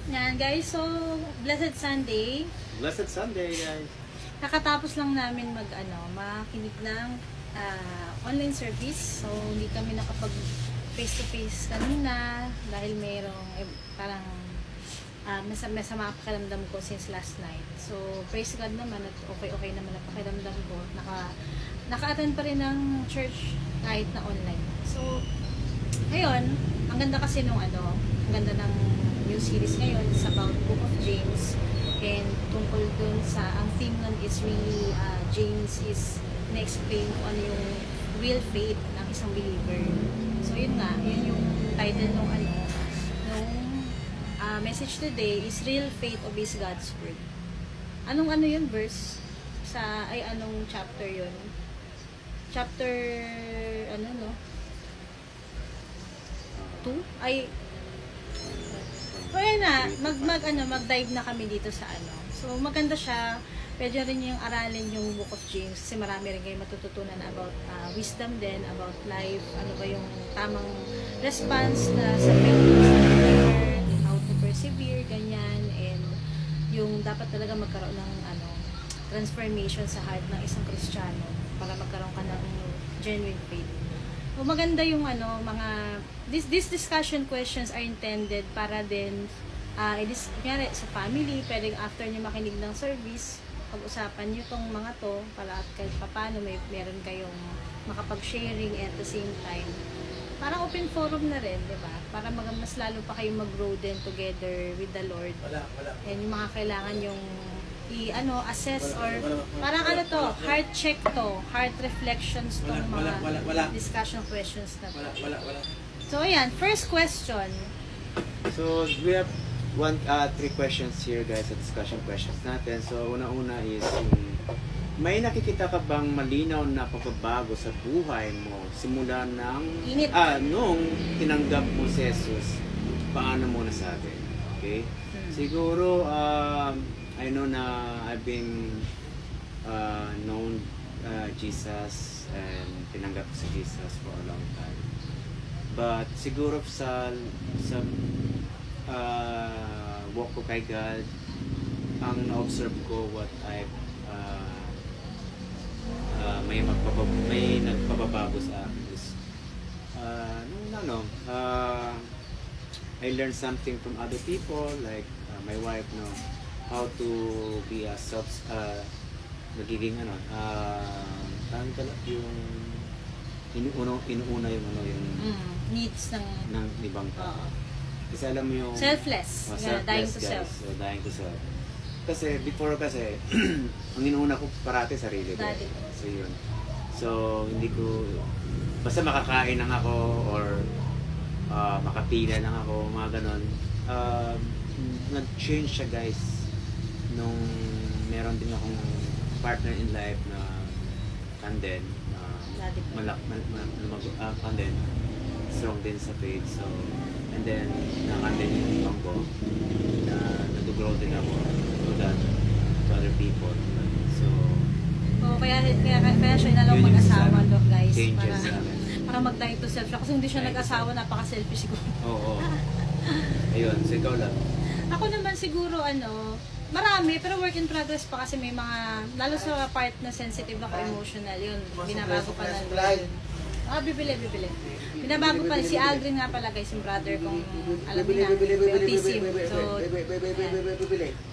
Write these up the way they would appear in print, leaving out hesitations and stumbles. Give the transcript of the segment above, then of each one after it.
Yan guys, so Blessed Sunday. Blessed Sunday, guys. Kakatapos lang namin makinig ng online service. So hindi kami nakapag face to face kanina dahil mayroong parang masama pakiramdam ko since last night. So praise God naman at okay naman ang pakiramdam ko. Naka-attend pa rin ng church kahit na online. So ngayon, ang ganda kasi nung ang ganda ng new series ngayon is about Book of James, and tungkol dun sa ang theme nun is really James is na-explain kung ano yung real faith ng isang believer. So yun nga, yun yung title nung message today is Real Faith Obeys God's Word. Anong yun verse? Anong chapter yun? Chapter 2? So ayan na, mag-dive na kami dito sa So maganda siya, pwede rin yung aralin yung Book of James kasi marami rin kayo matututunan about wisdom din, about life, ano ba yung tamang response na sa faith, how to persevere, ganyan, and yung dapat talaga magkaroon ng transformation sa heart ng isang Kristiyano para magkaroon ka ng genuine faith. So, maganda yung these discussion questions are intended para din kunyari sa family, pwedeng after nyo makinig ng service, pag-usapan nyo tong mga to para at kahit paano meron kayong makapag-sharing at the same time. Parang open forum na rin, di ba? Para mas lalo pa kayong mag-grow din together with the Lord. And yung mga kailangan yung assess or parang heart check to, heart reflections tong mga discussion questions na to. So ayan, first question. So we have three questions here, guys, sa discussion questions natin. So una-una is may nakikita ka bang malinaw na pagbabago sa buhay mo simula nung tinanggap mo si Jesus? Paano mo nasabi? Okay? Siguro I know na I've been known Jesus and tinanggap si Jesus for a long time. But siguro sa walk ko kay God, ang na-observe ko what I've may nagpababago sa akin is I learned something from other people, like my wife, how to be a nagiging yung inuuna yung Needs ng ibang tao. Kasi alam mo yung selfless, dying to self. So dying to self. Kasi before ang inuuna ko parati sarili ko. So yun. So hindi ko basta makakain lang ako or makapila lang ako, mga ganon. Nag-change siya, guys, nung meron din akong partner in life na kanden, kanden, strong din sa faith. So, and then nakanden yung ibang ko na nag-grow din ako to other people. So kaya siya inalok mag-asawa, guys, changes para mag-die to self siya kasi hindi siya nag-asawa, napaka-selfish siguro. Oo. Ayun, so ikaw lang. Ako naman siguro marami, pero work in progress pa kasi may mga, lalo sa part na sensitive ako emotional, yun, binabago pa na. Bibili. Binabago pa, si Aldrin nga pala, guys, yung brother kong, alam niya, autism. So,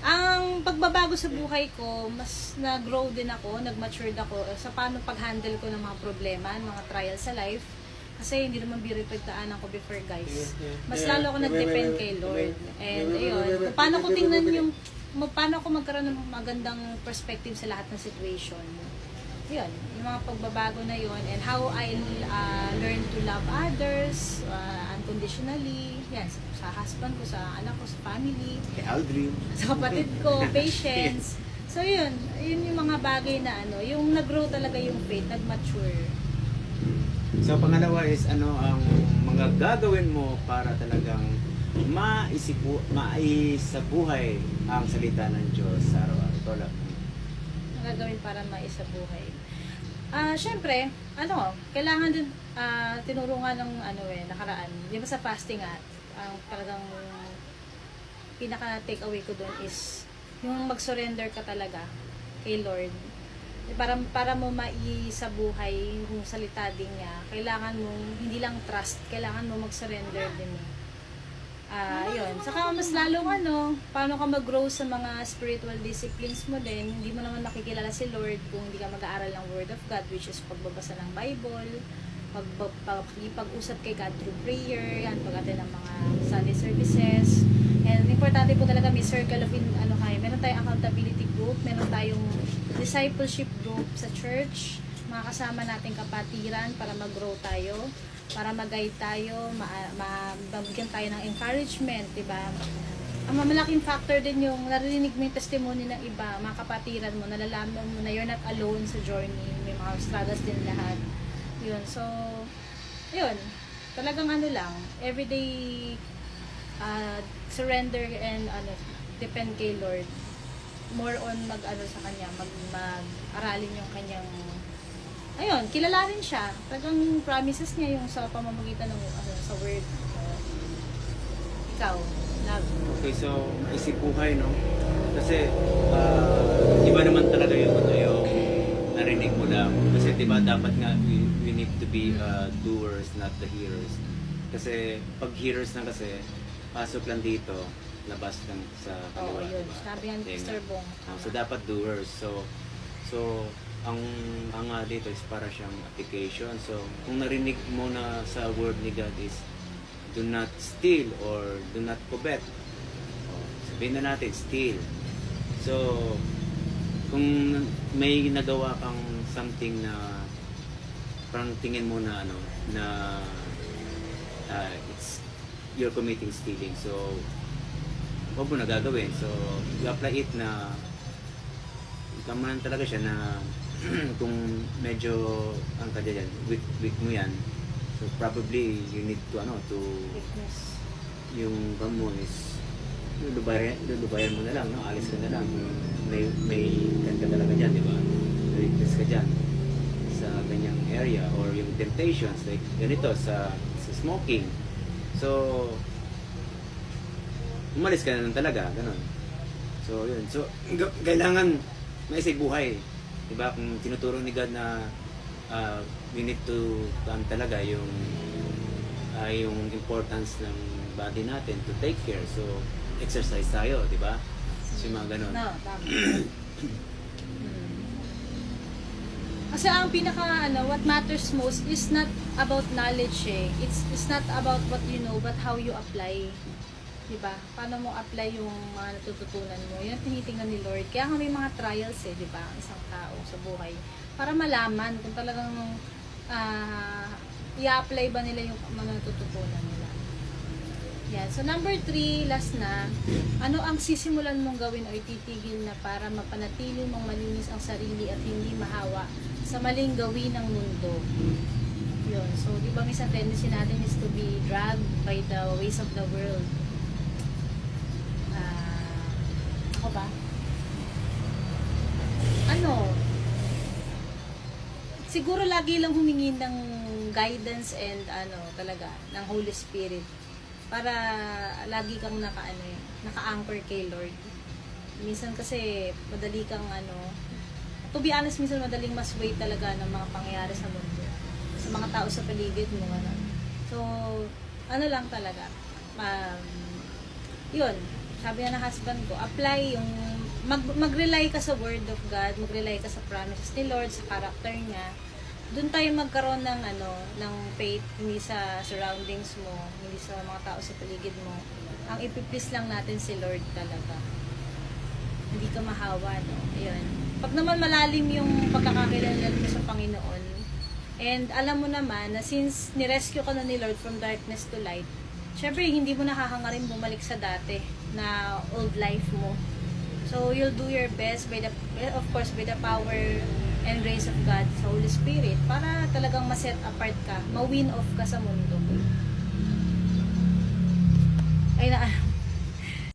ang pagbabago sa buhay ko, mas na-grow din ako, nag-matured ako sa paano pag-handle ko ng mga problema, mga trials sa life. Kasi hindi naman biro pagdaanan ko before, guys. Mas lalo ako nag-depend kay Lord. And ayun, paano ko tingnan paano ako magkaroon ng magandang perspective sa lahat ng situation. Yun, yung mga pagbabago na yun, and how I learn to love others unconditionally. Yan, sa husband ko, sa anak ko, sa family. Kay Aldrin. Sa kapatid ko, patience. So yun yung mga bagay na yung nag-grow talaga yung faith, nag-mature. So pangalawa is ang mga gagawin mo para talagang maisabuhay ang salita ng Diyos sa araw-araw. Ito lang. Gagawin para maisabuhay. Syempre, kailangan din tinuro nga ng nakaraan. Di ba sa fasting talagang pinaka take away ko doon is yung mag-surrender ka talaga kay Lord. Para mo sa buhay yung salita din niya, kailangan mo hindi lang trust, kailangan mo mag-surrender din. Yun. Saka mas lalong paano ka mag-grow sa mga spiritual disciplines mo din. Hindi mo naman makikilala si Lord kung hindi ka mag-aaral ng Word of God, which is pagbabasa ng Bible, pag-usap kay God through prayer, yan, pag-attend ng mga Sunday services. And importante po talaga may circle of meron tayong accountability group, meron tayong discipleship group sa church, mga kasama nating kapatiran para mag-grow tayo, para mag-guide tayo, mabigyan tayo ng encouragement, diba? Ang malaking factor din yung narinig mo yung testimony ng iba, mga kapatiran mo, nalalaman mo na you're not alone sa journey, may mga struggles din lahat. Yun, so, yun, talagang everyday surrender and depend kay Lord. More on sa kanya, mag-aralin yung kanyang kilalanin siya. Talagang promises niya yung sa pamamagitan ng sa word. Ikaw, love. Okay, so isip buhay, no? Kasi iba naman talaga yung narinig mo lang. Kasi diba dapat nga we need to be doers, not the hearers. Kasi pag hearers na kasi, pasok lang dito, labas lang sa kaliwa. Oo, yun. Diba? Sabi nga ni Mr. Bong. So dapat doers. So ang dito is para siyang application. So kung narinig mo na sa word ni God is do not steal or do not covet. Sabihin na natin, steal. So kung may nagawa kang something na parang tingin mo na it's you're committing stealing. So huwag mo na gagawin. So you apply it na kamanan talaga siya na kung medyo ang kadya yan, weak mo yan, so probably you need to Weakness. yung mo is lulubayan mo na lang, no? Alis ka na lang. May kan ka talaga dyan, di ba? May weakness ka dyan sa ganyang area, or yung temptations like ganito sa smoking. So umalis ka na lang talaga, ganun. So yun, so kailangan maisip buhay. Diba? Kung tinuturo ni God na we need to talaga yung importance ng body natin to take care. So, exercise tayo, di ba? So, yung mga ganun. No, tama. Kasi ang what matters most is not about knowledge It's not about what you know, but how you apply. Diba? Paano mo apply yung mga natututunan mo? Yun ang tinitingnan ni Lord. Kaya nga may mga trials diba? Ang isang tao sa buhay. Para malaman kung talagang i-apply ba nila yung mga natututunan nila. Yan. So number 3, last na. Ano ang sisimulan mong gawin o ititigil na para mapanatili mong malinis ang sarili at hindi mahawa sa maling gawin ng mundo? Yun. So, di ba minsan tendency natin is to be dragged by the ways of the world. Ako ba? Siguro lagi lang humingi ng guidance and talaga ng Holy Spirit para lagi kang naka-anchor kay Lord. Minsan kasi madali kang to be honest, minsan madaling masway talaga ng mga pangyayari sa mundo, sa mga tao sa paligid mo. So lang talaga, yun, sabi nga ng husband ko, apply yung mag-rely ka sa word of God, mag-rely ka sa promises ni Lord, sa character niya. Doon tayo magkaroon ng faith, hindi sa surroundings mo, hindi sa mga tao sa paligid mo. Ang ipiplease lang natin si Lord talaga. Hindi ka mahawa, no? Ayun. Pag naman malalim yung pagkakakilala mo sa Panginoon, and alam mo naman na since nirescue ka na ni Lord from darkness to light, syempre hindi mo nakahangarin bumalik sa dati na old life mo. So you'll do your best by the power and grace of God sa Holy Spirit para talagang ma-set apart ka, ma-win off ka sa mundo. Ay na